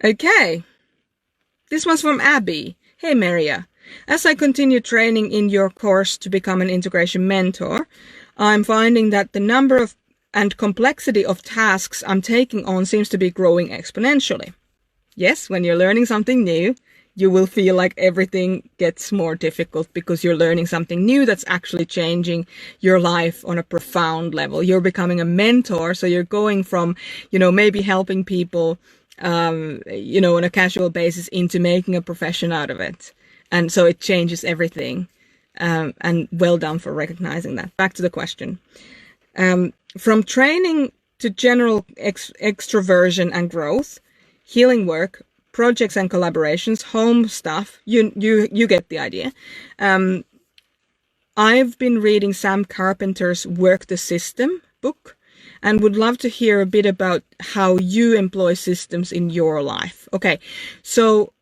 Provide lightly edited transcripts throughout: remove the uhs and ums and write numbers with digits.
Okay. This one's from Abby. Hey, Merja. As I continue training in your course to become an integration mentor, I'm finding that the number of and complexity of tasks I'm taking on seems to be growing exponentially. Yes, when you're learning something new, you will feel like everything gets more difficult because you're learning something new that's actually changing your life on a profound level. You're becoming a mentor, so you're going from, maybe helping people, on a casual basis into making a profession out of it. And so it changes everything. And well done for recognizing that. Back to the question. From training to general extroversion and growth, healing work, projects and collaborations, home stuff, you get the idea. I've been reading Sam Carpenter's Work the System book and would love to hear a bit about how you employ systems in your life. Okay, so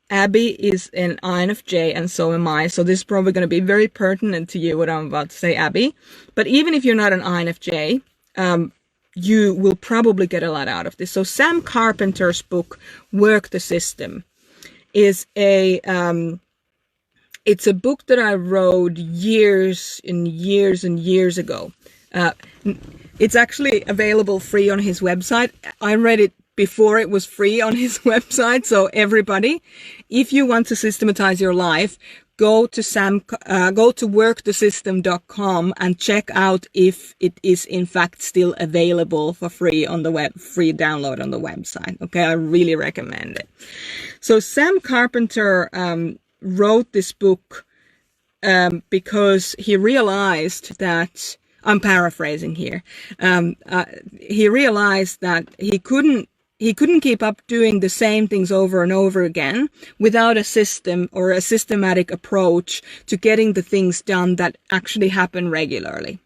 Abby is an INFJ and so am I, so this is probably going to be very pertinent to you, what I'm about to say, Abby. But even if you're not an INFJ, you will probably get a lot out of this. So Sam Carpenter's book, Work the System, is it's a book that I wrote years and years and years ago. It's actually available free on his website. I read it before it was free on his website. So everybody, if you want to systematize your life, go to workthesystem.com and check out if it is in fact still available for free on the free download on the website. Okay, I really recommend it. So Sam Carpenter wrote this book because he realized that, I'm paraphrasing here, he realized that he couldn't keep up doing the same things over and over again without a system or a systematic approach to getting the things done that actually happen regularly.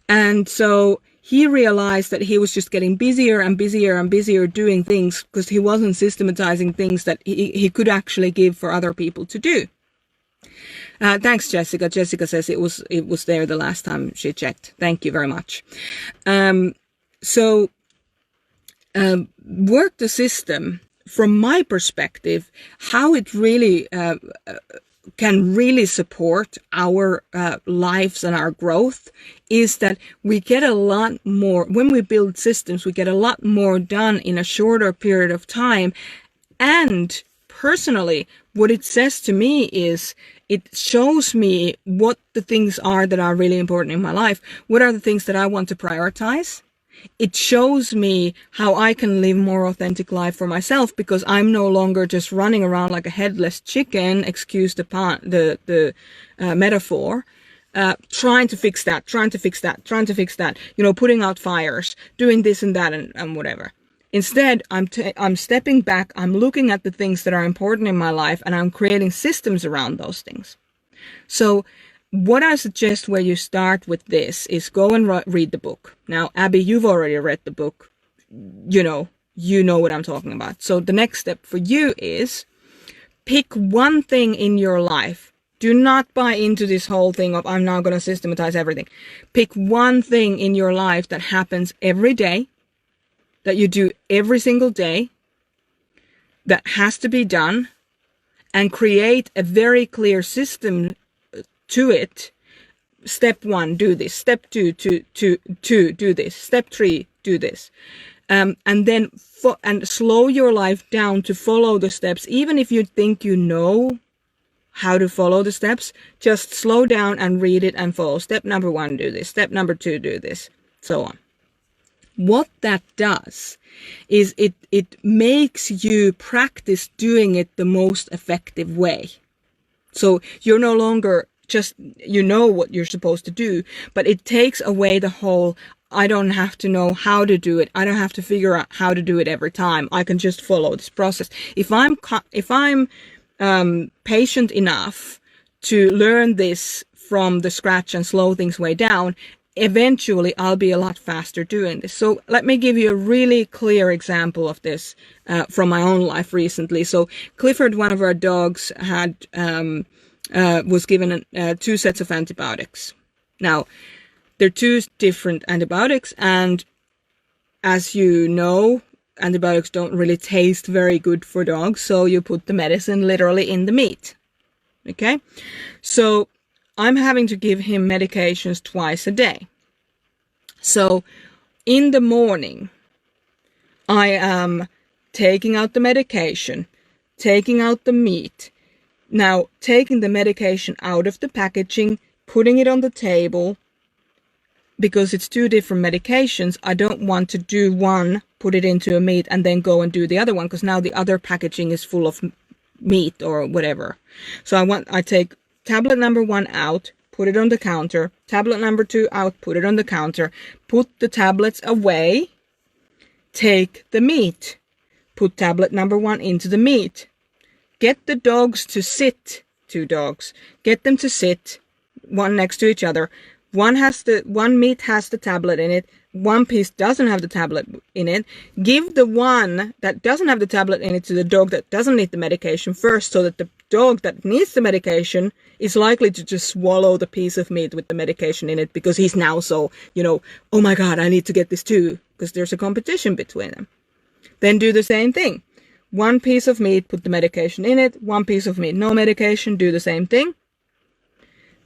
And so he realized that he was just getting busier and busier and busier doing things because he wasn't systematizing things that he could actually give for other people to do. Thanks, Jessica. Jessica says it was there the last time she checked. Thank you very much. Work the System, from my perspective, how it really can really support our lives and our growth is that we get a lot more, when we build systems, we get a lot more done in a shorter period of time. And personally, what it says to me is it shows me what the things are that are really important in my life. What are the things that I want to prioritize? It shows me how I can live more authentic life for myself because I'm no longer just running around like a headless chicken, excuse the metaphor, trying to fix that, putting out fires, doing this and that and whatever. Instead, I'm stepping back, I'm looking at the things that are important in my life and I'm creating systems around those things. So what I suggest where you start with this is go and read the book. Now, Abby, you've already read the book. You know what I'm talking about. So the next step for you is pick one thing in your life. Do not buy into this whole thing of I'm now going to systematize everything. Pick one thing in your life that happens every day, that you do every single day, that has to be done, and create a very clear system to it. Step 1, do this. Step 2, do this. Step 3, do this. And then and slow your life down to follow the steps. Even if you think you know how to follow the steps, just slow down and read it and follow. Step number 1, do this. Step number 2, do this. So on. What that does is it makes you practice doing it the most effective way. So you're no longer just, what you're supposed to do, but it takes away the whole, I don't have to know how to do it. I don't have to figure out how to do it every time. I can just follow this process. If I'm patient enough to learn this from the scratch and slow things way down, eventually I'll be a lot faster doing this. So let me give you a really clear example of this from my own life recently. So Clifford, one of our dogs, was given 2 sets of antibiotics. Now, they're 2 different antibiotics, and as you know, antibiotics don't really taste very good for dogs, so you put the medicine literally in the meat. Okay? So I'm having to give him medications twice a day. So in the morning, I am taking out the medication, taking out the meat. Now, taking the medication out of the packaging, putting it on the table, because it's two different medications, I don't want to do one, put it into a meat, and then go and do the other one, because now the other packaging is full of meat or whatever. So I take tablet number 1 out, put it on the counter, tablet number 2 out, put it on the counter, put the tablets away, take the meat, put tablet number 1 into the meat. Get the dogs to sit, 2 dogs, get them to sit, one next to each other. One meat has the tablet in it, one piece doesn't have the tablet in it. Give the one that doesn't have the tablet in it to the dog that doesn't need the medication first, so that the dog that needs the medication is likely to just swallow the piece of meat with the medication in it, because he's now so, oh my God, I need to get this too, because there's a competition between them. Then do the same thing. One piece of meat, put the medication in it. One piece of meat, no medication, do the same thing.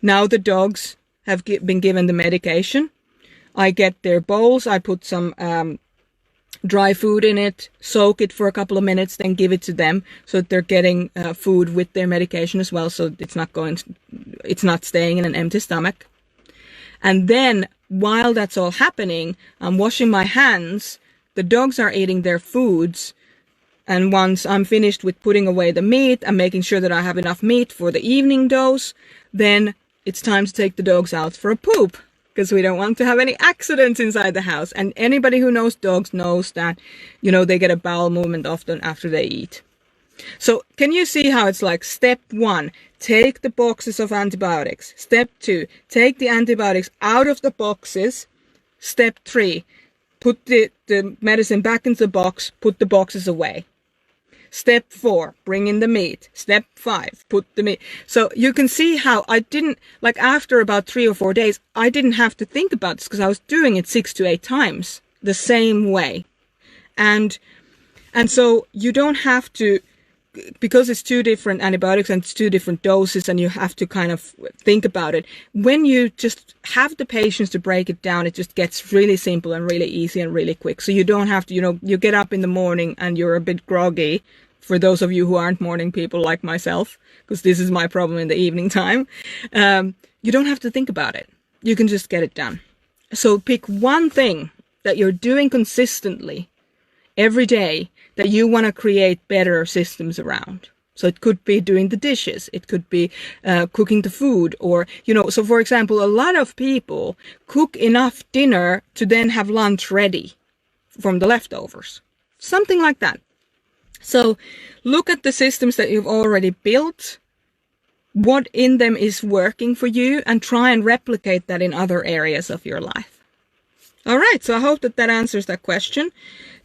Now the dogs have been given the medication. I get their bowls, I put some dry food in it, soak it for a couple of minutes, then give it to them, so that they're getting food with their medication as well, so it's not staying in an empty stomach. And then, while that's all happening, I'm washing my hands, the dogs are eating their foods, and once I'm finished with putting away the meat and making sure that I have enough meat for the evening dose, then it's time to take the dogs out for a poop, because we don't want to have any accidents inside the house. And anybody who knows dogs knows that, they get a bowel movement often after they eat. So can you see how it's like step 1, take the boxes of antibiotics. Step 2, take the antibiotics out of the boxes. Step 3, put the medicine back into the box, put the boxes away. Step 4, bring in the meat. Step 5, put the meat. So you can see how I didn't, after about 3 or 4 days, I didn't have to think about this, because I was doing it 6 to 8 times the same way. And so you don't have to, because it's 2 different antibiotics and it's 2 different doses, and you have to kind of think about it. When you just have the patience to break it down, it just gets really simple and really easy and really quick. So you don't have to, you get up in the morning and you're a bit groggy. For those of you who aren't morning people like myself, because this is my problem in the evening time, you don't have to think about it. You can just get it done. So pick one thing that you're doing consistently every day that you want to create better systems around. So it could be doing the dishes. It could be cooking the food, or, so for example, a lot of people cook enough dinner to then have lunch ready from the leftovers. Something like that. So look at the systems that you've already built, what in them is working for you, and try and replicate that in other areas of your life. All right, so I hope that answers that question.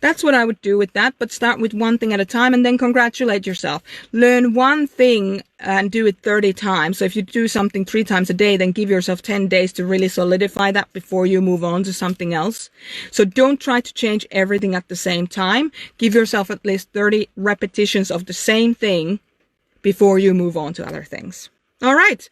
That's what I would do with that, but start with one thing at a time and then congratulate yourself. Learn one thing and do it 30 times. So if you do something 3 times a day, then give yourself 10 days to really solidify that before you move on to something else. So don't try to change everything at the same time. Give yourself at least 30 repetitions of the same thing before you move on to other things. All right,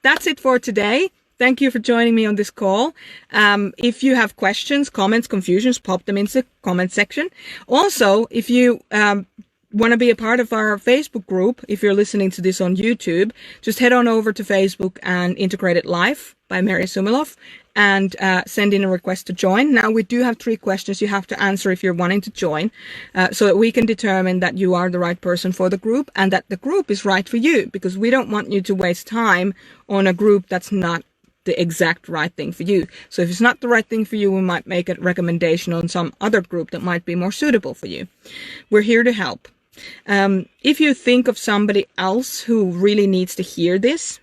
that's it for today. Thank you for joining me on this call. If you have questions, comments, confusions, pop them into the comment section. Also, if you want to be a part of our Facebook group, if you're listening to this on YouTube, just head on over to Facebook and Integrated Life by Merja Sumiloff and send in a request to join. Now, we do have 3 questions you have to answer if you're wanting to join, so that we can determine that you are the right person for the group and that the group is right for you, because we don't want you to waste time on a group that's not the exact right thing for you. So if it's not the right thing for you, we might make a recommendation on some other group that might be more suitable for you. We're here to help. If you think of somebody else who really needs to hear this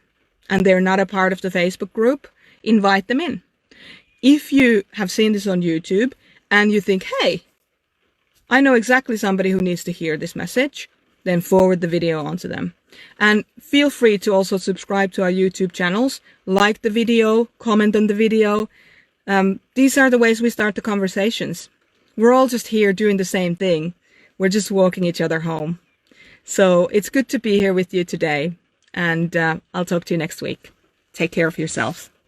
and they're not a part of the Facebook group, invite them in. If you have seen this on YouTube and you think, hey, I know exactly somebody who needs to hear this message, then forward the video on to them. And feel free to also subscribe to our YouTube channels, like the video, comment on the video. These are the ways we start the conversations. We're all just here doing the same thing. We're just walking each other home. So it's good to be here with you today, and I'll talk to you next week. Take care of yourselves.